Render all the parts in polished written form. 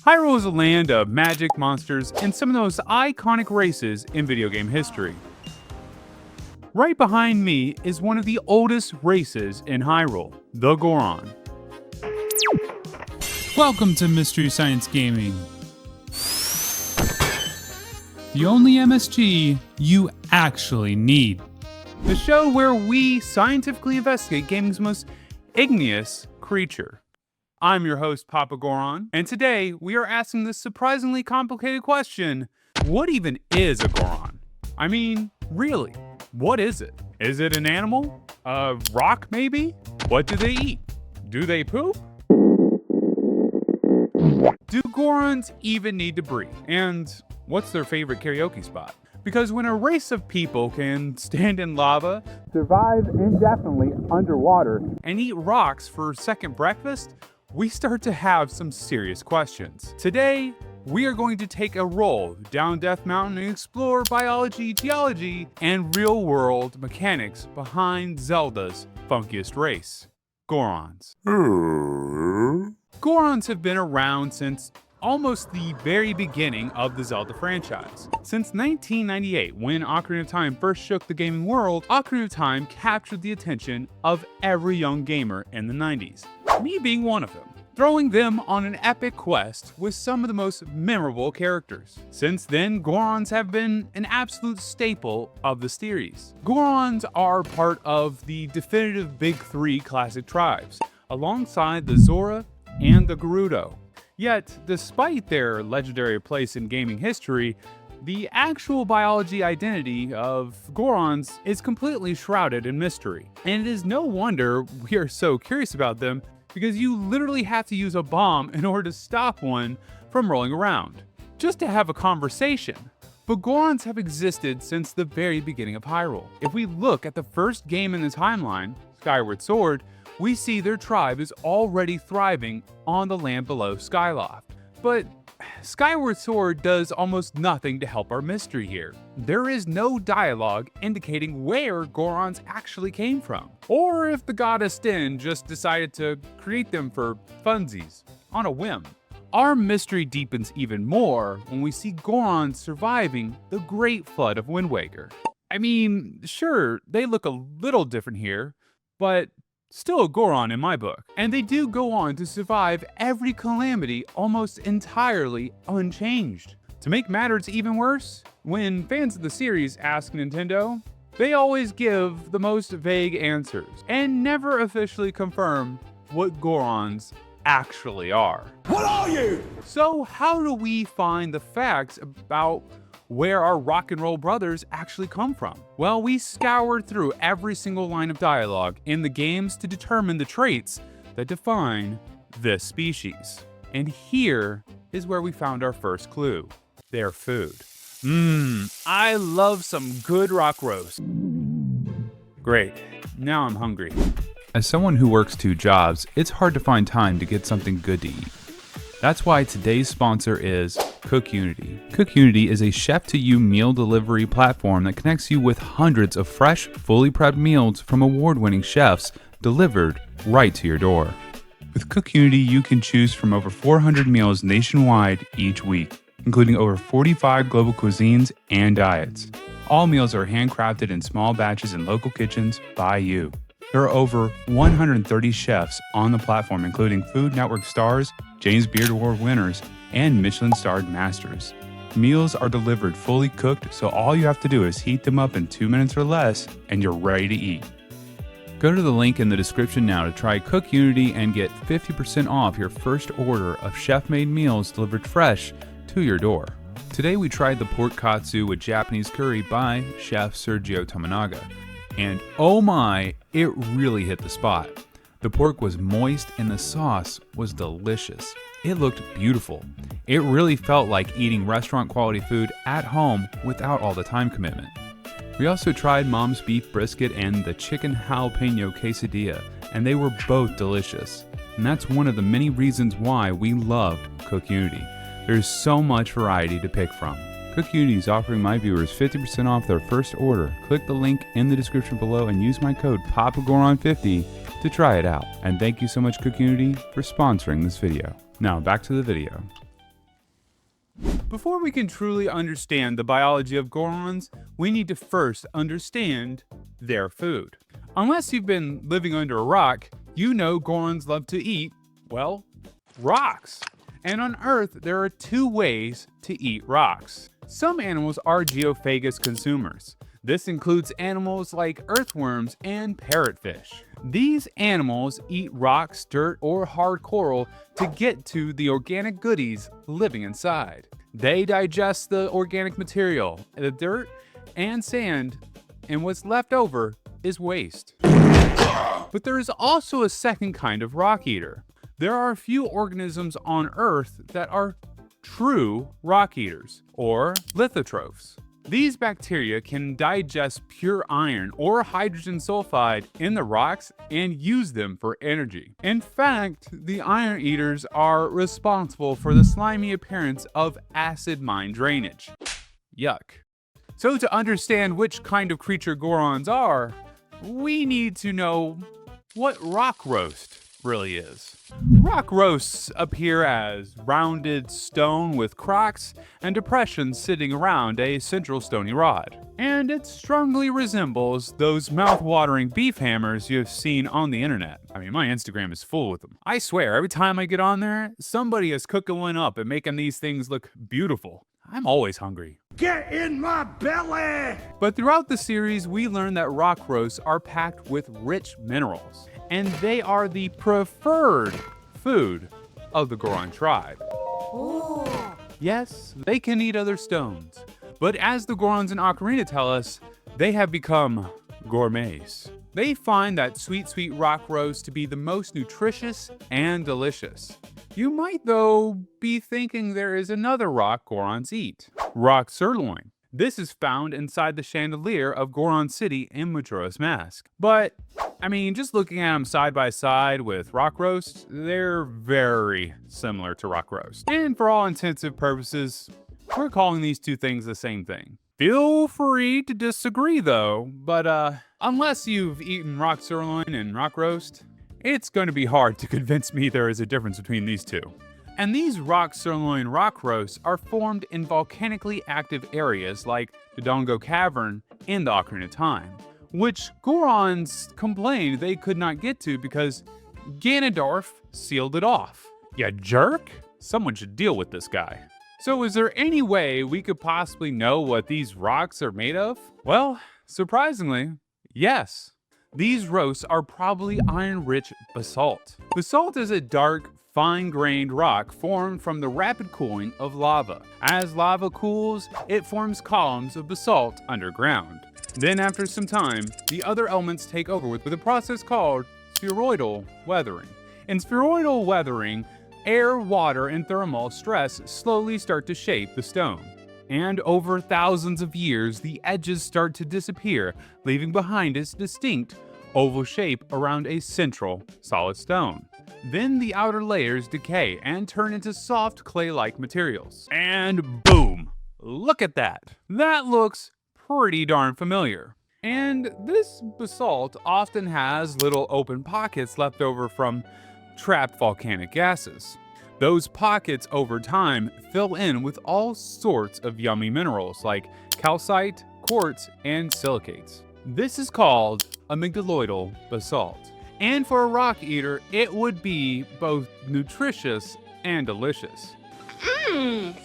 Hyrule is a land of magic, monsters, and some of the most iconic races in video game history. Right behind me is one of the oldest races in Hyrule, the Goron. Welcome to Mystery Science Gaming, the only MSG you actually need. The show where we scientifically investigate gaming's most igneous creature. I'm your host, MamaGoron, and today we are asking this surprisingly complicated question: what even is a Goron? I mean, really, what is it? Is it an animal? A rock, maybe? What do they eat? Do they poop? Do Gorons even need to breathe? And what's their favorite karaoke spot? Because when a race of people can stand in lava, survive indefinitely underwater, and eat rocks for second breakfast, we start to have some serious questions. Today, we are going to take a roll down Death Mountain and explore biology, geology, and real-world mechanics behind Zelda's funkiest race, Gorons. Gorons have been around since almost the very beginning of the Zelda franchise. Since 1998, when Ocarina of Time first shook the gaming world, Ocarina of Time captured the attention of every young gamer in the 90s, me being one of them, throwing them on an epic quest with some of the most memorable characters. Since then, Gorons have been an absolute staple of the series. Gorons are part of the definitive Big Three classic tribes, alongside the Zora and the Gerudo. Yet, despite their legendary place in gaming history, the actual biology identity of Gorons is completely shrouded in mystery. And it is no wonder we are so curious about them, because you literally have to use a bomb in order to stop one from rolling around, just to have a conversation. But Gorons have existed since the very beginning of Hyrule. If we look at the first game in the timeline, Skyward Sword, we see their tribe is already thriving on the land below Skyloft. But Skyward Sword does almost nothing to help our mystery here. There is no dialogue indicating where Gorons actually came from, or if the goddess Din just decided to create them for funsies on a whim. Our mystery deepens even more when we see Gorons surviving the Great Flood of Wind Waker. I mean, sure, they look a little different here, but still a Goron in my book. And they do go on to survive every calamity almost entirely unchanged. To make matters even worse, when fans of the series ask Nintendo, they always give the most vague answers and never officially confirm what Gorons actually are. What are you? So how do we find the facts about where our rock and roll brothers actually come from? Well, we scoured through every single line of dialogue in the games to determine the traits that define this species. And here is where we found our first clue: their food. I love some good rock roast. Great, now I'm hungry. As someone who works 2 jobs, it's hard to find time to get something good to eat. That's why today's sponsor is CookUnity. CookUnity is a chef-to-you meal delivery platform that connects you with hundreds of fresh, fully prepped meals from award-winning chefs delivered right to your door. With CookUnity, you can choose from over 400 meals nationwide each week, including over 45 global cuisines and diets. All meals are handcrafted in small batches in local kitchens by you. There are over 130 chefs on the platform, including Food Network stars, James Beard Award winners, and Michelin-starred masters. Meals are delivered fully cooked, so all you have to do is heat them up in 2 minutes or less, and you're ready to eat. Go to the link in the description now to try CookUnity and get 50% off your first order of chef-made meals delivered fresh to your door. Today we tried the pork katsu with Japanese curry by Chef Sergio Tominaga. And oh my, it really hit the spot. The pork was moist and the sauce was delicious. It looked beautiful. It really felt like eating restaurant quality food at home without all the time commitment. We also tried Mom's beef brisket and the chicken jalapeno quesadilla, and they were both delicious. And that's one of the many reasons why we love CookUnity. There's so much variety to pick from. CookUnity is offering my viewers 50% off their first order. Click the link in the description below and use my code PAPAGORON50 to try it out. And thank you so much CookUnity for sponsoring this video. Now back to the video. Before we can truly understand the biology of Gorons, we need to first understand their food. Unless you've been living under a rock, you know Gorons love to eat, well, rocks. And on Earth, there are two ways to eat rocks. Some animals are geophagous consumers. This includes animals like earthworms and parrotfish. These animals eat rocks, dirt, or hard coral to get to the organic goodies living inside. They digest the organic material, the dirt and sand, and what's left over is waste. But there is also a second kind of rock eater. There are a few organisms on Earth that are true rock eaters, or lithotrophs. These bacteria can digest pure iron or hydrogen sulfide in the rocks and use them for energy. In fact, the iron eaters are responsible for the slimy appearance of acid mine drainage. Yuck. So to understand which kind of creature Gorons are, we need to know what rock roast really is. Rock roasts appear as rounded stone with cracks and depressions sitting around a central stony rod. And it strongly resembles those mouth-watering beef hammers you've seen on the internet. I mean, my Instagram is full with them. I swear, every time I get on there, somebody is cooking one up and making these things look beautiful. I'm always hungry. Get in my belly! But throughout the series, we learn that rock roasts are packed with rich minerals, and they are the preferred food of the Goron tribe. Ooh. Yes, they can eat other stones, but as the Gorons in Ocarina tell us, they have become gourmets. They find that sweet rock roast to be the most nutritious and delicious. You might, though, be thinking there is another rock Gorons eat, rock sirloin. This is found inside the chandelier of Goron City in Majora's Mask. But, I mean, just looking at them side by side with rock roast, they're very similar to rock roast. And for all intensive purposes, we're calling these two things the same thing. Feel free to disagree though, but unless you've eaten rock sirloin and rock roast, it's going to be hard to convince me there is a difference between these two. And these rock sirloin rock roasts are formed in volcanically active areas like the Dongo Cavern in the Ocarina of Time, which Gorons complained they could not get to because Ganondorf sealed it off. Ya jerk? Someone should deal with this guy. So is there any way we could possibly know what these rocks are made of? Well, surprisingly, yes. These roasts are probably iron-rich basalt. Basalt is a dark, fine-grained rock formed from the rapid cooling of lava. As lava cools, it forms columns of basalt underground. Then after some time, the other elements take over with a process called spheroidal weathering. In spheroidal weathering, air, water, and thermal stress slowly start to shape the stone. And over thousands of years, the edges start to disappear, leaving behind its distinct oval shape around a central solid stone. Then the outer layers decay and turn into soft clay-like materials. And boom! Look at that! That looks pretty darn familiar. And this basalt often has little open pockets left over from trapped volcanic gases. Those pockets over time fill in with all sorts of yummy minerals like calcite, quartz, and silicates. This is called amygdaloidal basalt. And for a rock eater, it would be both nutritious and delicious.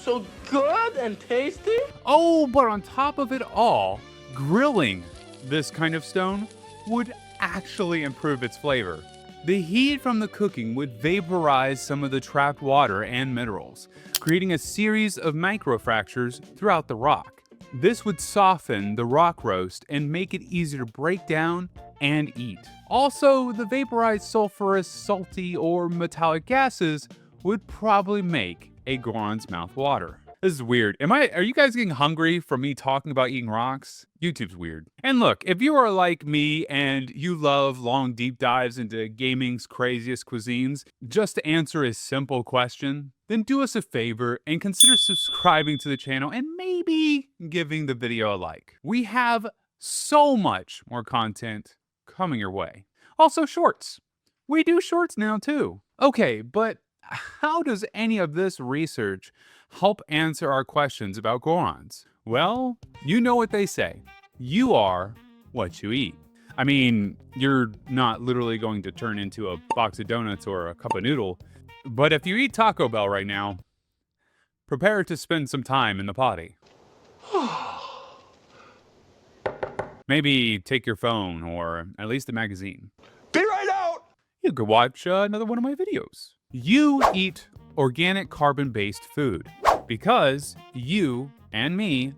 So good and tasty? Oh, but on top of it all, grilling this kind of stone would actually improve its flavor. The heat from the cooking would vaporize some of the trapped water and minerals, creating a series of microfractures throughout the rock. This would soften the rock roast and make it easier to break down and eat. Also, the vaporized sulfurous, salty, or metallic gases would probably make a Goron's mouth water. This is weird. Are you guys getting hungry from me talking about eating rocks? YouTube's weird. And look, if you are like me and you love long deep dives into gaming's craziest cuisines, just to answer a simple question, then do us a favor and consider subscribing to the channel and maybe giving the video a like. We have so much more content coming your way. Also shorts. We do shorts now too. Okay, but how does any of this research help answer our questions about Gorons? Well, you know what they say. You are what you eat. I mean, you're not literally going to turn into a box of donuts or a cup of noodle, but if you eat Taco Bell right now, prepare to spend some time in the potty. Maybe take your phone or at least a magazine. Be right out! You could watch another one of my videos. You eat organic carbon-based food because you and me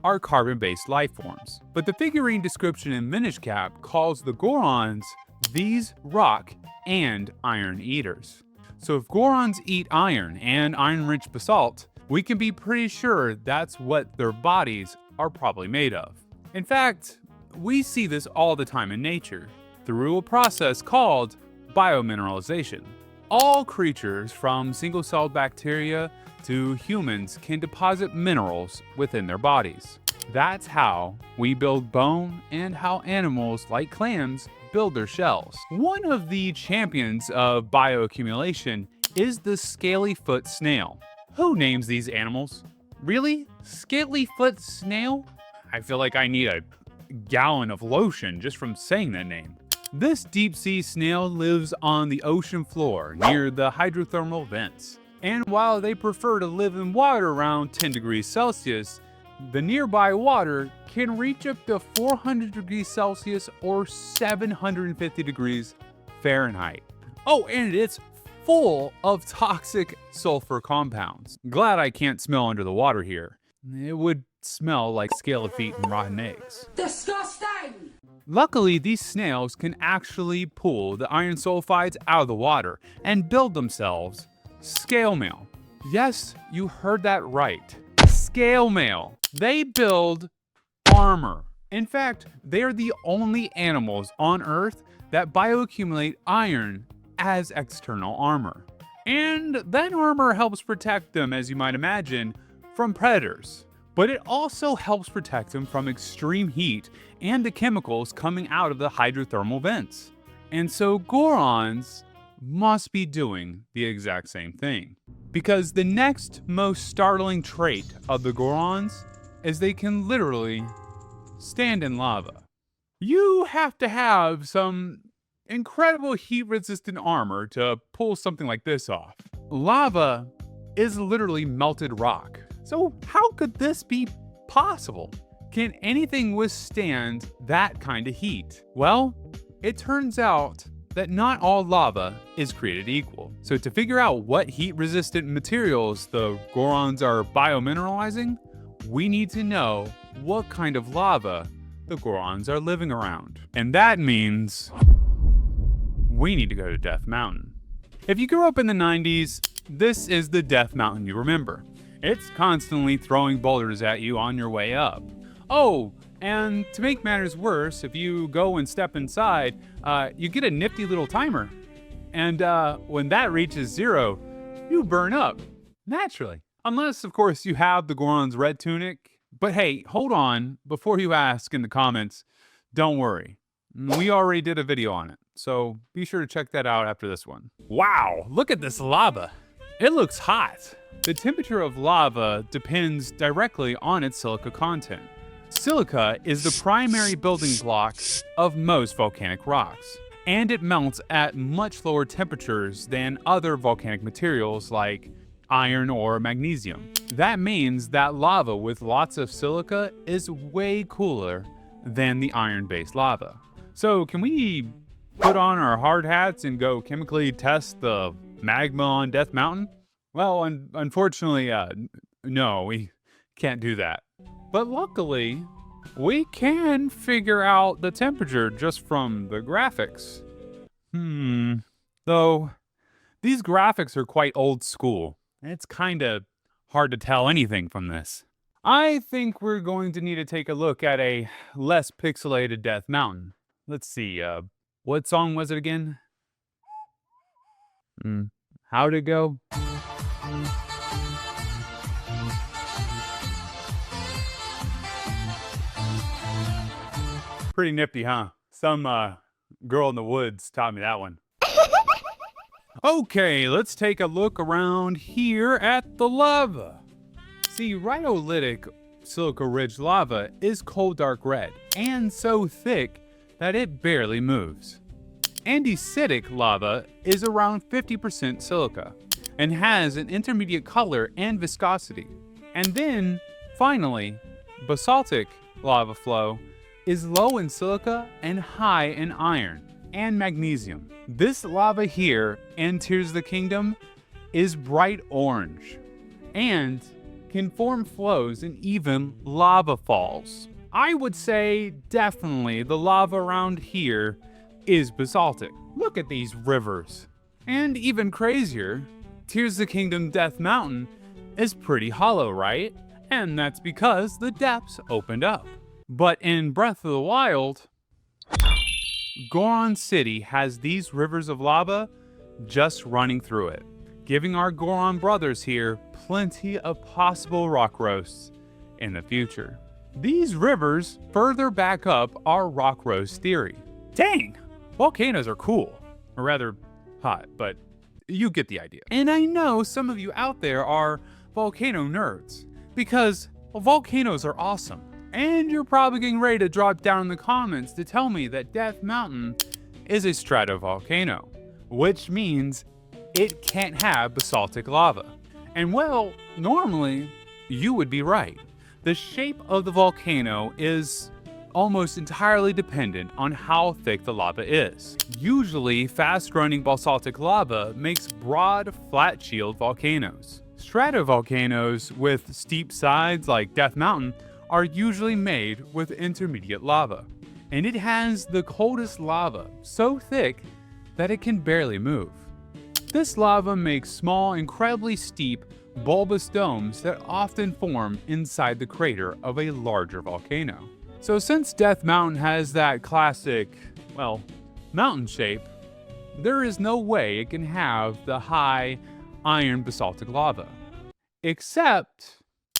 are carbon-based life forms. But the figurine description in Minish Cap calls the Gorons these rock and iron eaters. So if Gorons eat iron and iron-rich basalt, we can be pretty sure that's what their bodies are probably made of. In fact, we see this all the time in nature through a process called biomineralization. All creatures from single-celled bacteria to humans can deposit minerals within their bodies. That's how we build bone and how animals like clams build their shells. One of the champions of bioaccumulation is the scaly-foot snail. Who names these animals? Really? Scaly-foot snail? I feel like I need a gallon of lotion just from saying that name. This deep-sea snail lives on the ocean floor near the hydrothermal vents. And while they prefer to live in water around 10 degrees Celsius, the nearby water can reach up to 400 degrees Celsius or 750 degrees Fahrenheit. Oh, and it's full of toxic sulfur compounds. Glad I can't smell under the water here. It would smell like scale of feet and rotten eggs. Disgusting! Luckily, these snails can actually pull the iron sulfides out of the water and build themselves scale mail. Yes, you heard that right. Scale mail. They build armor. In fact, they are the only animals on Earth that bioaccumulate iron as external armor. And that armor helps protect them, as you might imagine, from predators. But it also helps protect them from extreme heat and the chemicals coming out of the hydrothermal vents. And so Gorons must be doing the exact same thing. Because the next most startling trait of the Gorons is they can literally stand in lava. You have to have some incredible heat-resistant armor to pull something like this off. Lava is literally melted rock. So how could this be possible? Can anything withstand that kind of heat? Well, it turns out that not all lava is created equal. So to figure out what heat-resistant materials the Gorons are biomineralizing, we need to know what kind of lava the Gorons are living around. And that means we need to go to Death Mountain. If you grew up in the 90s, this is the Death Mountain you remember. It's constantly throwing boulders at you on your way up. Oh, and to make matters worse, if you go and step inside, you get a nifty little timer. And when that reaches 0, you burn up, naturally. Unless, of course, you have the Goron's red tunic. But hey, hold on, before you ask in the comments, don't worry. We already did a video on it, so be sure to check that out after this one. Wow, look at this lava. It looks hot. The temperature of lava depends directly on its silica content. Silica is the primary building block of most volcanic rocks, and it melts at much lower temperatures than other volcanic materials like iron or magnesium. That means that lava with lots of silica is way cooler than the iron-based lava. So can we put on our hard hats and go chemically test the magma on Death Mountain? Well, unfortunately, no, we can't do that. But luckily, we can figure out the temperature just from the graphics. Though, these graphics are quite old school. It's kinda hard to tell anything from this. I think we're going to need to take a look at a less pixelated Death Mountain. Let's see, what song was it again? How'd it go? Pretty nifty, huh? Some girl in the woods taught me that one. Okay, let's take a look around here at the lava. See, rhyolitic Silica Ridge lava is cold dark red and so thick that it barely moves. Andesitic lava is around 50% silica and has an intermediate color and viscosity. And then, finally, basaltic lava flow is low in silica and high in iron and magnesium. This lava here in Tears of the Kingdom is bright orange and can form flows and even lava falls. I would say definitely the lava around here is basaltic. Look at these rivers. And even crazier, Tears of the Kingdom Death Mountain is pretty hollow, right? And that's because the depths opened up. But in Breath of the Wild, Goron City has these rivers of lava just running through it, giving our Goron brothers here plenty of possible rock roasts in the future. These rivers further back up our rock roast theory. Dang, volcanoes are cool, or rather hot, but you get the idea. And I know some of you out there are volcano nerds, because volcanoes are awesome. And you're probably getting ready to drop down in the comments to tell me that Death Mountain is a stratovolcano, which means it can't have basaltic lava. And well, normally you would be right. The shape of the volcano is almost entirely dependent on how thick the lava is. Usually, fast-running basaltic lava makes broad, flat-shield volcanoes. Stratovolcanoes with steep sides like Death Mountain are usually made with intermediate lava. And it has the coldest lava, so thick that it can barely move. This lava makes small, incredibly steep, bulbous domes that often form inside the crater of a larger volcano. So since Death Mountain has that classic, well, mountain shape, there is no way it can have the high iron basaltic lava. Except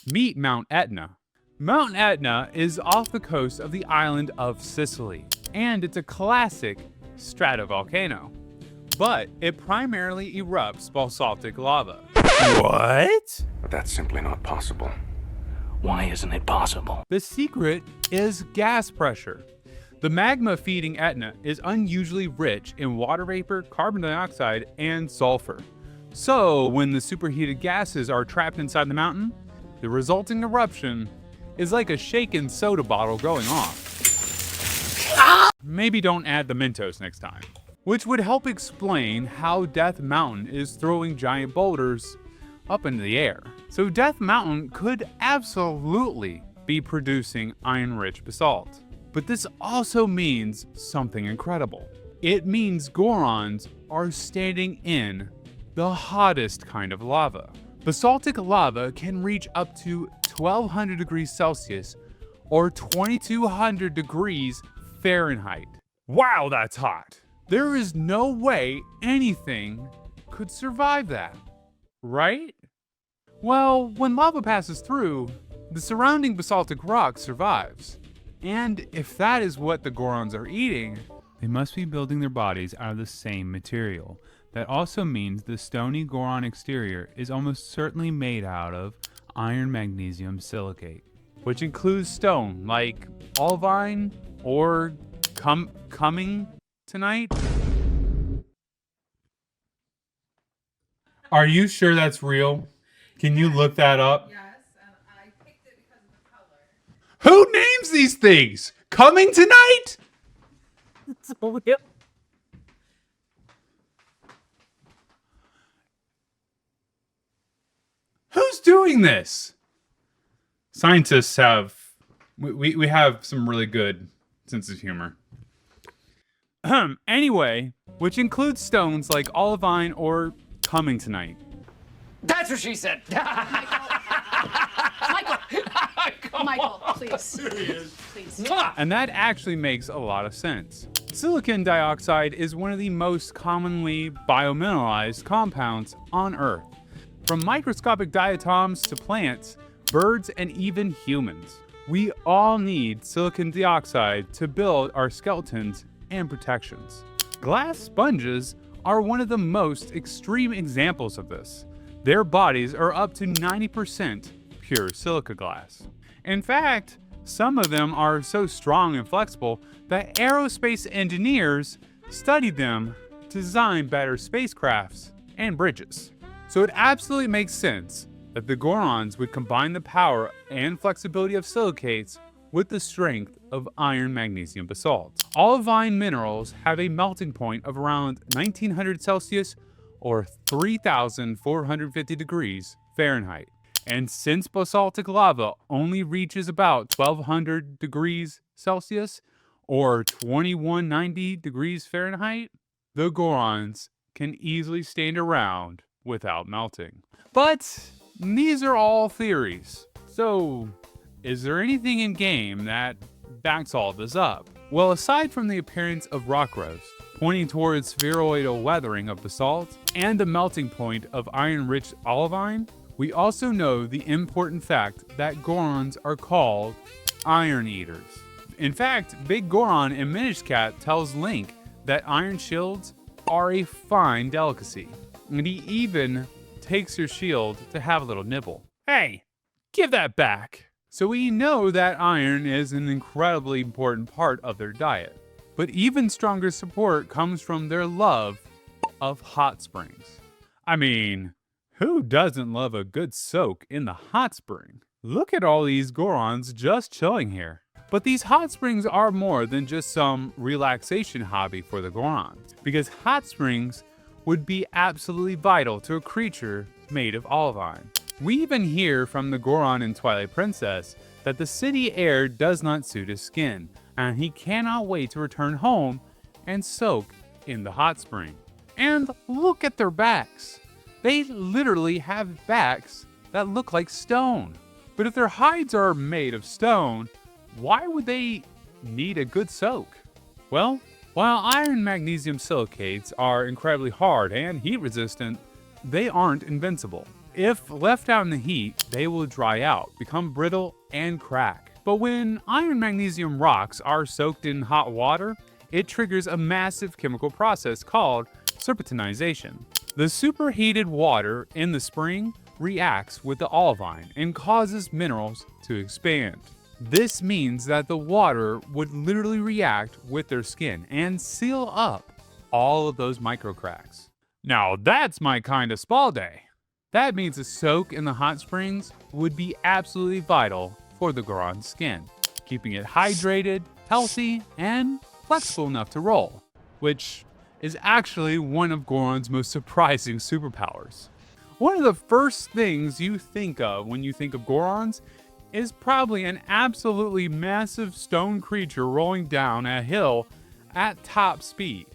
meet Mount Etna. Mount Etna is off the coast of the island of Sicily, and it's a classic stratovolcano. But it primarily erupts basaltic lava. What? But that's simply not possible. Why isn't it possible? The secret is gas pressure. The magma feeding Etna is unusually rich in water vapor, carbon dioxide, and sulfur. So when the superheated gases are trapped inside the mountain, the resulting eruption is like a shaken soda bottle going off. Maybe don't add the Mentos next time. Which would help explain how Death Mountain is throwing giant boulders up into the air. So Death Mountain could absolutely be producing iron-rich basalt. But this also means something incredible. It means Gorons are standing in the hottest kind of lava. Basaltic lava can reach up to 1200 degrees Celsius or 2200 degrees Fahrenheit. Wow, that's hot. There is no way anything could survive that, right? Well, when lava passes through, the surrounding basaltic rock survives. And if that is what the Gorons are eating, They must be building their bodies out of the same material. That also means the stony Goron exterior is almost certainly made out of iron magnesium silicate. which includes stone like olivine or coming tonight. Are you sure that's real? Can you look that up? Yes, and I picked it because of the color. Who names these things? Coming tonight? So real. Who's doing this? Scientists have we have some really good sense of humor. Anyway, which includes stones like olivine or coming tonight. That's what she said. Michael, please. Please. And that actually makes a lot of sense. Silicon dioxide is one of the most commonly biomineralized compounds on Earth. From microscopic diatoms to plants, birds, and even humans. We all need silicon dioxide to build our skeletons and protections. Glass sponges are one of the most extreme examples of this. Their bodies are up to 90% pure silica glass. In fact, some of them are so strong and flexible that aerospace engineers studied them to design better spacecrafts and bridges. So it absolutely makes sense that the Gorons would combine the power and flexibility of silicates with the strength of iron magnesium basalt. Olivine minerals have a melting point of around 1900 Celsius or 3,450 degrees Fahrenheit. And since basaltic lava only reaches about 1200 degrees Celsius or 2190 degrees Fahrenheit, the Gorons can easily stand around without melting. But these are all theories. So, is there anything in game that backs all this up? Well, aside from the appearance of rock growth, pointing towards spheroidal weathering of basalt and the melting point of iron-rich olivine, we also know the important fact that Gorons are called iron eaters. In fact, Big Goron in Minish Cap tells Link that iron shields are a fine delicacy, and he even takes your shield to have a little nibble. Hey, give that back! So we know that iron is an incredibly important part of their diet. But even stronger support comes from their love of hot springs. I mean, who doesn't love a good soak in the hot spring? Look at all these Gorons just chilling here. But these hot springs are more than just some relaxation hobby for the Gorons, because hot springs would be absolutely vital to a creature made of olivine. We even hear from the Goron in Twilight Princess that the city air does not suit his skin, and he cannot wait to return home and soak in the hot spring. And look at their backs. They literally have backs that look like stone. But if their hides are made of stone, why would they need a good soak? Well, while iron magnesium silicates are incredibly hard and heat resistant, they aren't invincible. If left out in the heat, they will dry out, become brittle, and crack. But when iron magnesium rocks are soaked in hot water, it triggers a massive chemical process called serpentinization. The superheated water in the spring reacts with the olivine and causes minerals to expand. This means that the water would literally react with their skin and seal up all of those micro cracks. Now that's my kind of spa day. That means a soak in the hot springs would be absolutely vital for the Goron's skin, keeping it hydrated, healthy, and flexible enough to roll, which is actually one of Goron's most surprising superpowers. One of the first things you think of when you think of Gorons is probably an absolutely massive stone creature rolling down a hill at top speed.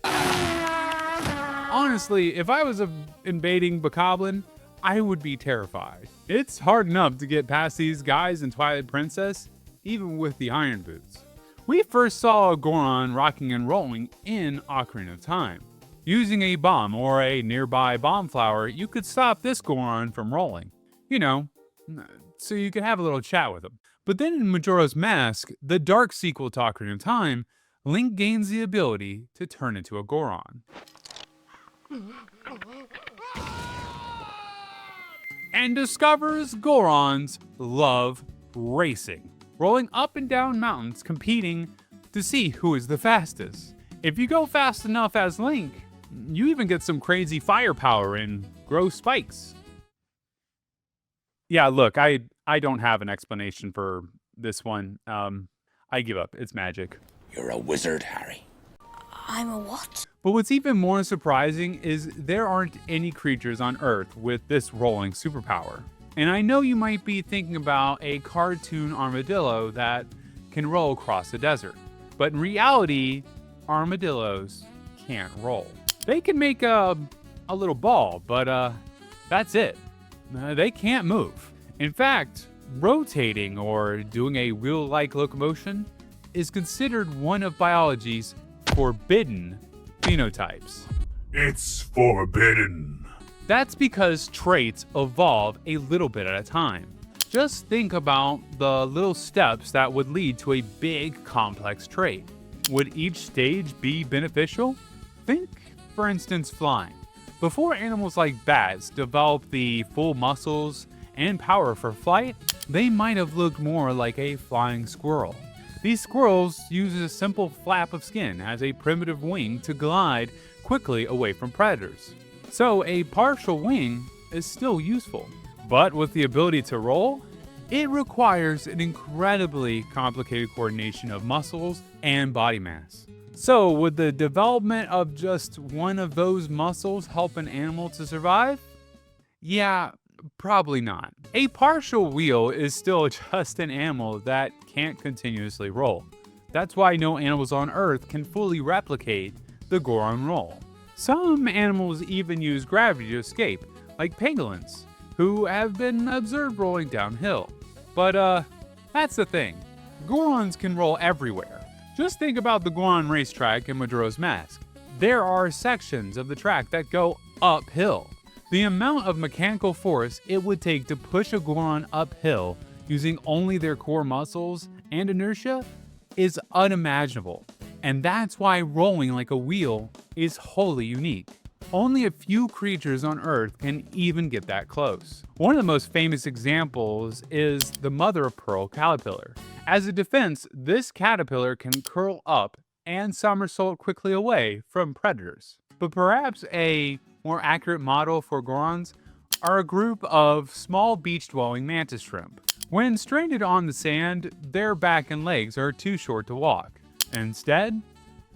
Honestly, if I was invading Bokoblin, I would be terrified. It's hard enough to get past these guys in Twilight Princess, even with the iron boots. We first saw a Goron rocking and rolling in Ocarina of Time. Using a bomb or a nearby bomb flower, you could stop this Goron from rolling. You know, so you could have a little chat with him. But then in Majora's Mask, the dark sequel to Ocarina of Time, Link gains the ability to turn into a Goron. And discovers Gorons love racing, rolling up and down mountains competing to see who is the fastest. If you go fast enough as Link, you even get some crazy firepower and grow spikes. Yeah, look, I don't have an explanation for this one. I give up. It's magic. You're a wizard, Harry. I'm a what? But what's even more surprising is there aren't any creatures on Earth with this rolling superpower. And I know you might be thinking about a cartoon armadillo that can roll across the desert. But in reality, armadillos can't roll. They can make a little ball, but that's it. They can't move. In fact, rotating or doing a wheel-like locomotion is considered one of biology's forbidden phenotypes. It's forbidden. That's because traits evolve a little bit at a time. Just think about the little steps that would lead to a big, complex trait. Would each stage be beneficial? Think for instance, flying. Before animals like bats developed the full muscles and power for flight, they might have looked more like a flying squirrel. These squirrels use a simple flap of skin as a primitive wing to glide quickly away from predators. So a partial wing is still useful. But with the ability to roll, it requires an incredibly complicated coordination of muscles and body mass. So would the development of just one of those muscles help an animal to survive? Yeah, probably not. A partial wheel is still just an animal that can't continuously roll. That's why no animals on Earth can fully replicate the Goron roll. Some animals even use gravity to escape, like pangolins, who have been observed rolling downhill. But that's the thing. Gorons can roll everywhere. Just think about the Goron racetrack in Majora's Mask. There are sections of the track that go uphill. The amount of mechanical force it would take to push a Goron uphill using only their core muscles and inertia is unimaginable. And that's why rolling like a wheel is wholly unique. Only a few creatures on Earth can even get that close. One of the most famous examples is the mother-of-pearl caterpillar. As a defense, this caterpillar can curl up and somersault quickly away from predators. But perhaps a more accurate model for Gorons are a group of small beach-dwelling mantis shrimp. When stranded on the sand, their back and legs are too short to walk. Instead,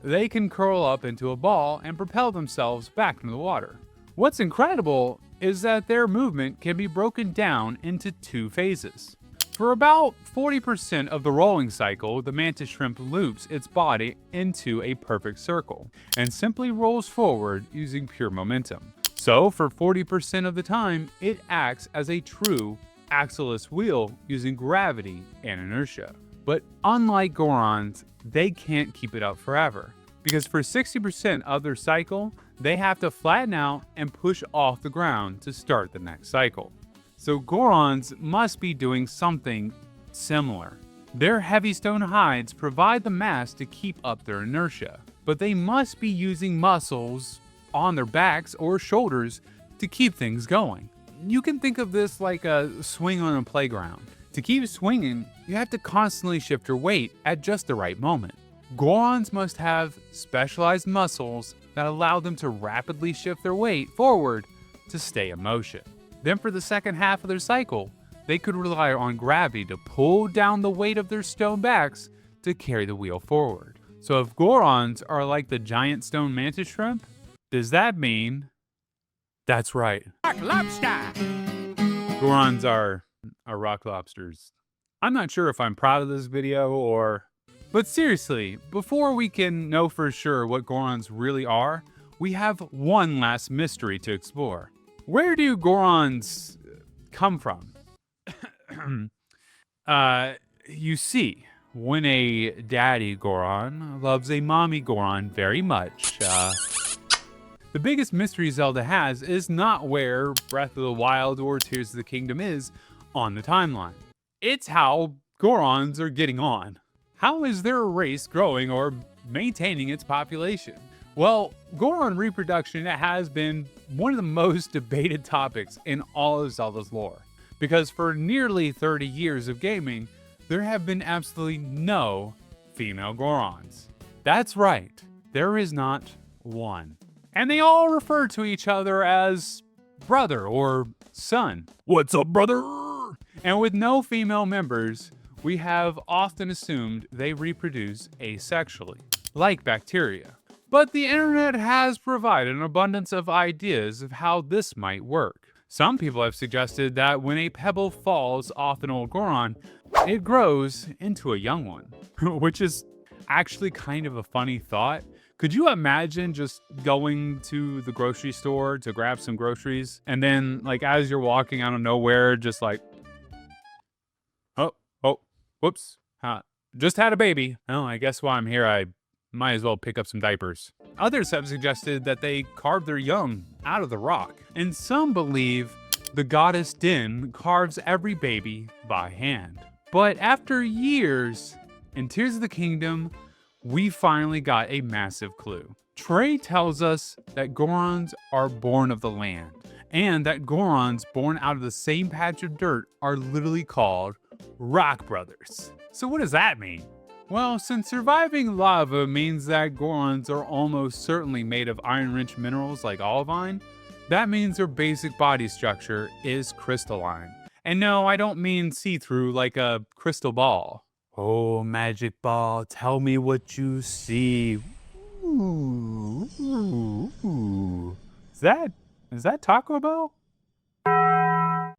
they can curl up into a ball and propel themselves back into the water. What's incredible is that their movement can be broken down into two phases. For about 40% of the rolling cycle, the mantis shrimp loops its body into a perfect circle and simply rolls forward using pure momentum. So for 40% of the time, it acts as a true axle-less wheel using gravity and inertia. But unlike Gorons, they can't keep it up forever, because for 60% of their cycle, they have to flatten out and push off the ground to start the next cycle. So Gorons must be doing something similar. Their heavy stone hides provide the mass to keep up their inertia, but they must be using muscles on their backs or shoulders to keep things going. You can think of this like a swing on a playground. To keep swinging, you have to constantly shift your weight at just the right moment. Gorons must have specialized muscles that allow them to rapidly shift their weight forward to stay in motion. Then for the second half of their cycle, they could rely on gravity to pull down the weight of their stone backs to carry the wheel forward. So if Gorons are like the giant stone mantis shrimp, does that mean... That's right. Rock lobster! Gorons are rock lobsters. I'm not sure if I'm proud of this video or... But seriously, before we can know for sure what Gorons really are, we have one last mystery to explore. Where do Gorons come from? You see, when a daddy Goron loves a mommy Goron very much, the biggest mystery Zelda has is not where Breath of the Wild or Tears of the Kingdom is on the timeline. It's how Gorons are getting on. How is their race growing or maintaining its population? Well, Goron reproduction has been one of the most debated topics in all of Zelda's lore, because for nearly 30 years of gaming, there have been absolutely no female Gorons. That's right, there is not one. And they all refer to each other as brother or son. What's up, brother? And with no female members, we have often assumed they reproduce asexually, like bacteria. But the internet has provided an abundance of ideas of how this might work. Some people have suggested that when a pebble falls off an old Goron, it grows into a young one, which is actually kind of a funny thought. Could you imagine just going to the grocery store to grab some groceries and then, like, as you're walking out of nowhere, just like, whoops, just had a baby. Oh, I guess while I'm here, I might as well pick up some diapers. Others have suggested that they carved their young out of the rock. And some believe the goddess Din carves every baby by hand. But after years, in Tears of the Kingdom, we finally got a massive clue. Trey tells us that Gorons are born of the land, and that Gorons born out of the same patch of dirt are literally called rock brothers. So what does that mean? Well, since surviving lava means that Gorons are almost certainly made of iron-rich minerals like olivine, that means their basic body structure is crystalline. And no, I don't mean see-through like a crystal ball. Oh, magic ball, tell me what you see. Ooh, ooh, ooh. Is that Taco Bell?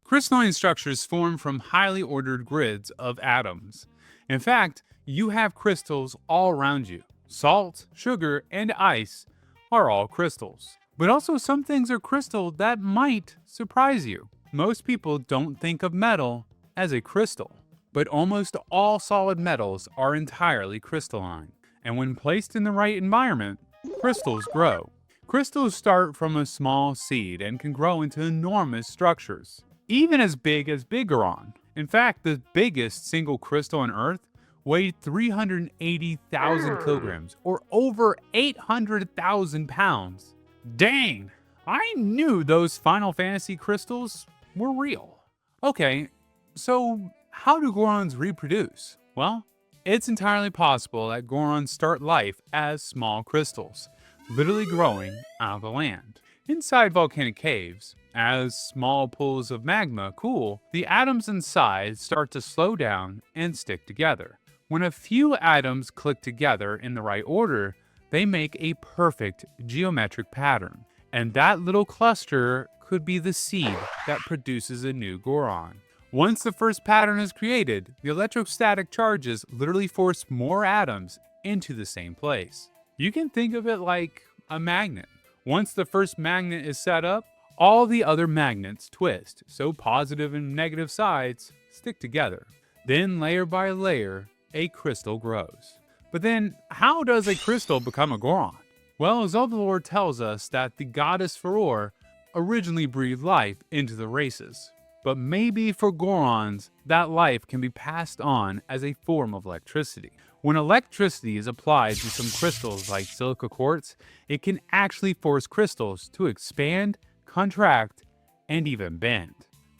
Crystalline structures form from highly ordered grids of atoms. In fact, you have crystals all around you. Salt, sugar, and ice are all crystals. But also some things are crystal that might surprise you. Most people don't think of metal as a crystal, but almost all solid metals are entirely crystalline. And when placed in the right environment, crystals grow. Crystals start from a small seed and can grow into enormous structures, even as big as Big Goron. In fact, the biggest single crystal on Earth weighed 380,000 kilograms, or over 800,000 pounds. Dang! I knew those Final Fantasy crystals were real. Okay, so how do Gorons reproduce? Well, it's entirely possible that Gorons start life as small crystals, literally growing out of the land. Inside volcanic caves, as small pools of magma cool, the atoms inside start to slow down and stick together. When a few atoms click together in the right order, they make a perfect geometric pattern. And that little cluster could be the seed that produces a new Goron. Once the first pattern is created, the electrostatic charges literally force more atoms into the same place. You can think of it like a magnet. Once the first magnet is set up, all the other magnets twist, so positive and negative sides stick together. Then layer by layer, a crystal grows. But then, how does a crystal become a Goron? Well, Zelda lore tells us that the goddess Furor originally breathed life into the races. But maybe for Gorons, that life can be passed on as a form of electricity. When electricity is applied to some crystals like silica quartz, it can actually force crystals to expand, contract, and even bend.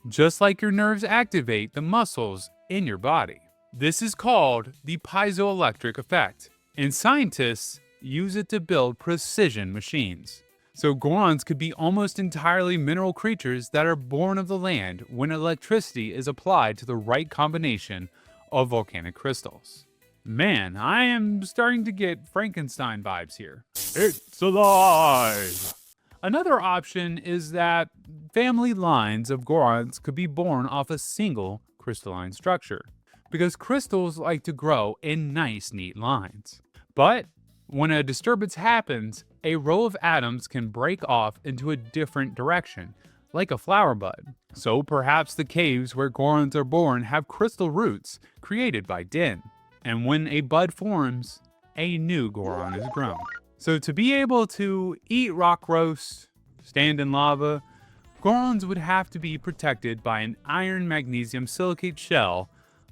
Just like your nerves activate the muscles in your body. This is called the piezoelectric effect, and scientists use it to build precision machines. So Gorons could be almost entirely mineral creatures that are born of the land when electricity is applied to the right combination of volcanic crystals. Man, I am starting to get Frankenstein vibes here. It's alive! Another option is that family lines of Gorons could be born off a single crystalline structure, because crystals like to grow in nice, neat lines. But when a disturbance happens, a row of atoms can break off into a different direction, like a flower bud. So perhaps the caves where Gorons are born have crystal roots created by Din. And when a bud forms, a new Goron is grown. So to be able to eat rock roast, stand in lava, Gorons would have to be protected by an iron magnesium silicate shell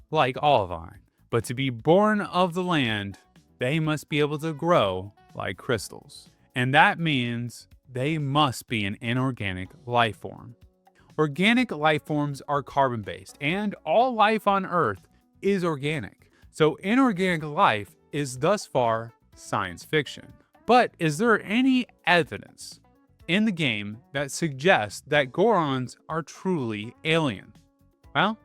like olivine. But to be born of the land, they must be able to grow like crystals. And that means they must be an inorganic life form. Organic life forms are carbon-based, and all life on Earth is organic. So inorganic life is thus far science fiction. But is there any evidence in the game that suggests that Gorons are truly alien? Well,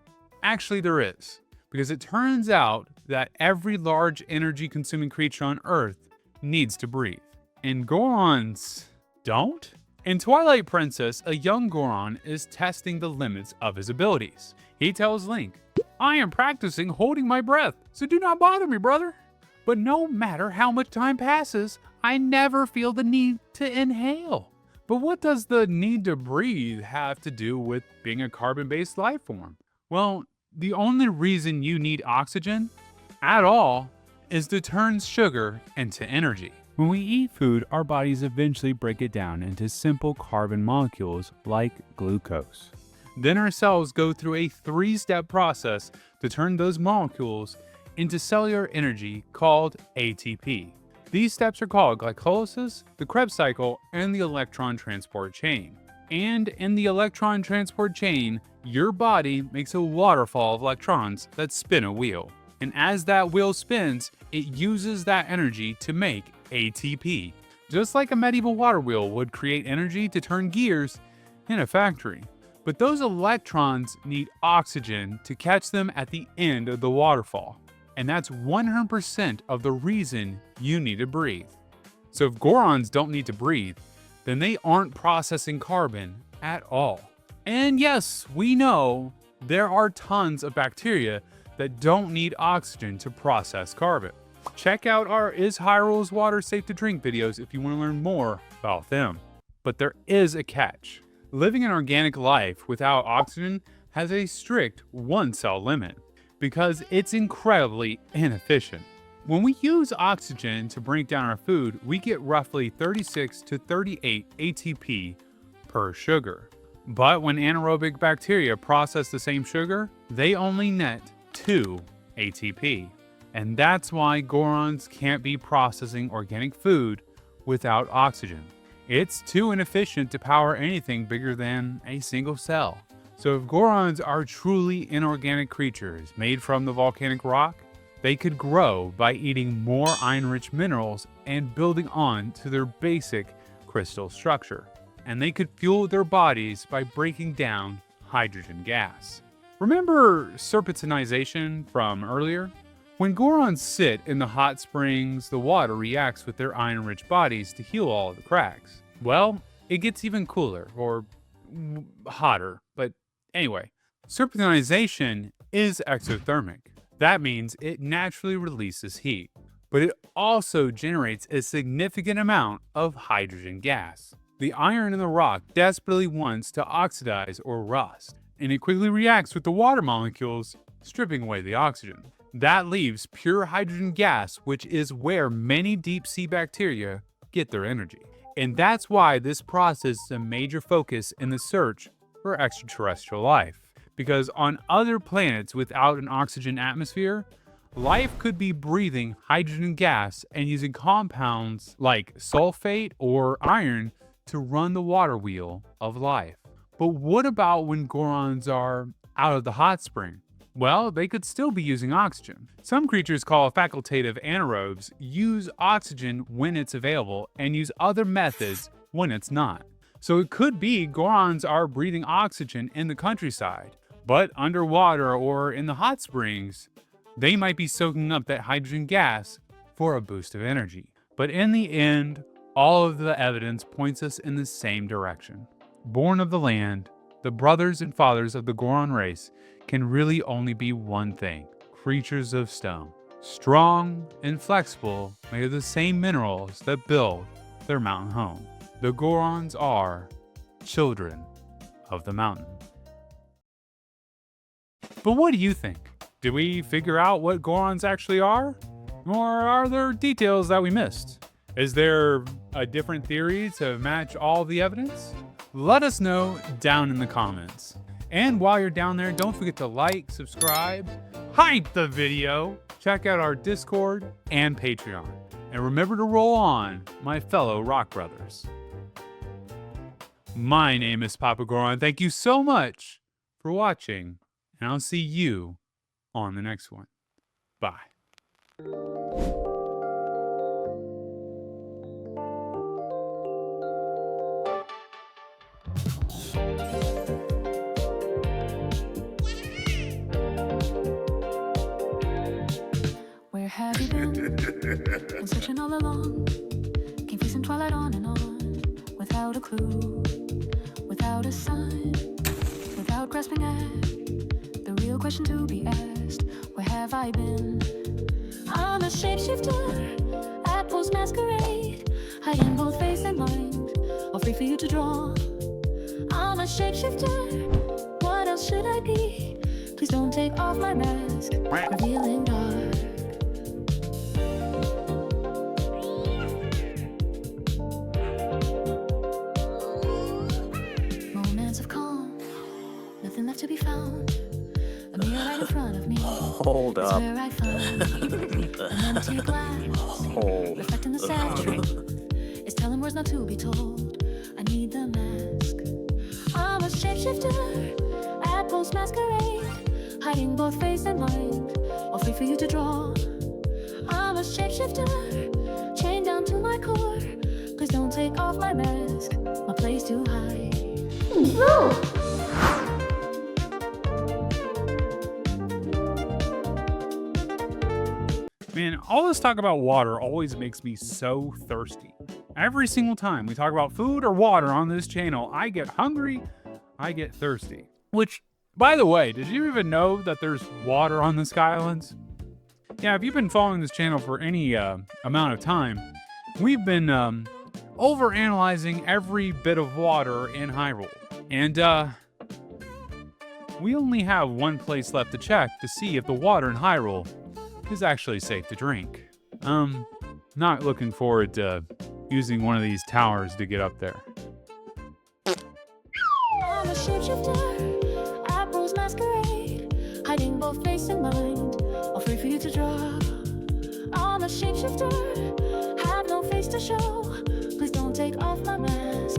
actually there is, because it turns out that every large energy-consuming creature on Earth needs to breathe. And Gorons don't? In Twilight Princess, a young Goron is testing the limits of his abilities. He tells Link, "I am practicing holding my breath, so do not bother me, brother. But no matter how much time passes, I never feel the need to inhale." But what does the need to breathe have to do with being a carbon-based life form? Well, the only reason you need oxygen at all is to turn sugar into energy. When we eat food, our bodies eventually break it down into simple carbon molecules like glucose. Then our cells go through a 3-step process to turn those molecules into cellular energy called ATP. These steps are called glycolysis, the Krebs cycle, and the electron transport chain. And in the electron transport chain, your body makes a waterfall of electrons that spin a wheel. And as that wheel spins, it uses that energy to make ATP. Just like a medieval water wheel would create energy to turn gears in a factory. But those electrons need oxygen to catch them at the end of the waterfall. And that's 100% of the reason you need to breathe. So if Gorons don't need to breathe, then they aren't processing carbon at all. And yes, we know there are tons of bacteria that don't need oxygen to process carbon. Check out our Is Hyrule's Water Safe to Drink videos if you want to learn more about them. But there is a catch. Living an organic life without oxygen has a strict one-cell limit because it's incredibly inefficient. When we use oxygen to break down our food, we get roughly 36 to 38 ATP per sugar. But when anaerobic bacteria process the same sugar, they only net 2 ATP. And that's why Gorons can't be processing organic food without oxygen. It's too inefficient to power anything bigger than a single cell. So if Gorons are truly inorganic creatures made from the volcanic rock, they could grow by eating more iron-rich minerals and building on to their basic crystal structure. And they could fuel their bodies by breaking down hydrogen gas. Remember serpentinization from earlier? When Gorons sit in the hot springs, the water reacts with their iron-rich bodies to heal all of the cracks. Well, it gets even cooler, or hotter, but anyway. Serpentinization is exothermic. That means it naturally releases heat, but it also generates a significant amount of hydrogen gas. The iron in the rock desperately wants to oxidize or rust, and it quickly reacts with the water molecules, stripping away the oxygen. That leaves pure hydrogen gas, which is where many deep sea bacteria get their energy. And that's why this process is a major focus in the search for extraterrestrial life. Because on other planets without an oxygen atmosphere, life could be breathing hydrogen gas and using compounds like sulfate or iron to run the water wheel of life. But what about when Gorons are out of the hot spring? Well, they could still be using oxygen. Some creatures called facultative anaerobes use oxygen when it's available and use other methods when it's not. So it could be Gorons are breathing oxygen in the countryside, but underwater or in the hot springs, they might be soaking up that hydrogen gas for a boost of energy. But in the end, all of the evidence points us in the same direction. Born of the land, the brothers and fathers of the Goron race can really only be one thing: creatures of stone. Strong and flexible, made of the same minerals that build their mountain home. The Gorons are children of the mountain. But what do you think? Did we figure out what Gorons actually are? Or are there details that we missed? Is there a different theory to match all the evidence? Let us know down in the comments. And while you're down there, don't forget to like, subscribe, hype the video, check out our Discord and Patreon. And remember to roll on, my fellow rock brothers. My name is MamaGoron. Thank you so much for watching, and I'll see you on the next one. Bye. Where have you been? Been searching all along, confusing twilight on and on, without a clue, without a sign, without grasping at the real question to be asked. Where have I been? I'm a shapeshifter at Post Masquerade, hiding both face and mind, all free for you to draw. I'm a shapeshifter, what else should I be? Please don't take off my mask, revealing dark. Moments of calm, nothing left to be found. A mirror right in front of me. Hold up. Where I find an empty glass, reflecting the sad trick. It's telling words not to be told. I need the mask. I'm a shapeshifter at Post Masquerade, hiding both face and mind, all free for you to draw. I'm a shapeshifter, chained down to my core. Please don't take off my mask, my place to hide. Man, all this talk about water always makes me so thirsty. Every single time we talk about food or water on this channel, I get hungry, I get thirsty. Which, by the way, did you even know that there's water on the Skylands? Yeah, if you've been following this channel for any amount of time, we've been overanalyzing every bit of water in Hyrule. And we only have one place left to check to see if the water in Hyrule is actually safe to drink. Not looking forward to using one of these towers to get up there. I'm a shapeshifter, apples masquerade, hiding both face and mind, all free for you to draw. I'm a shapeshifter, have no face to show. Please don't take off my mask,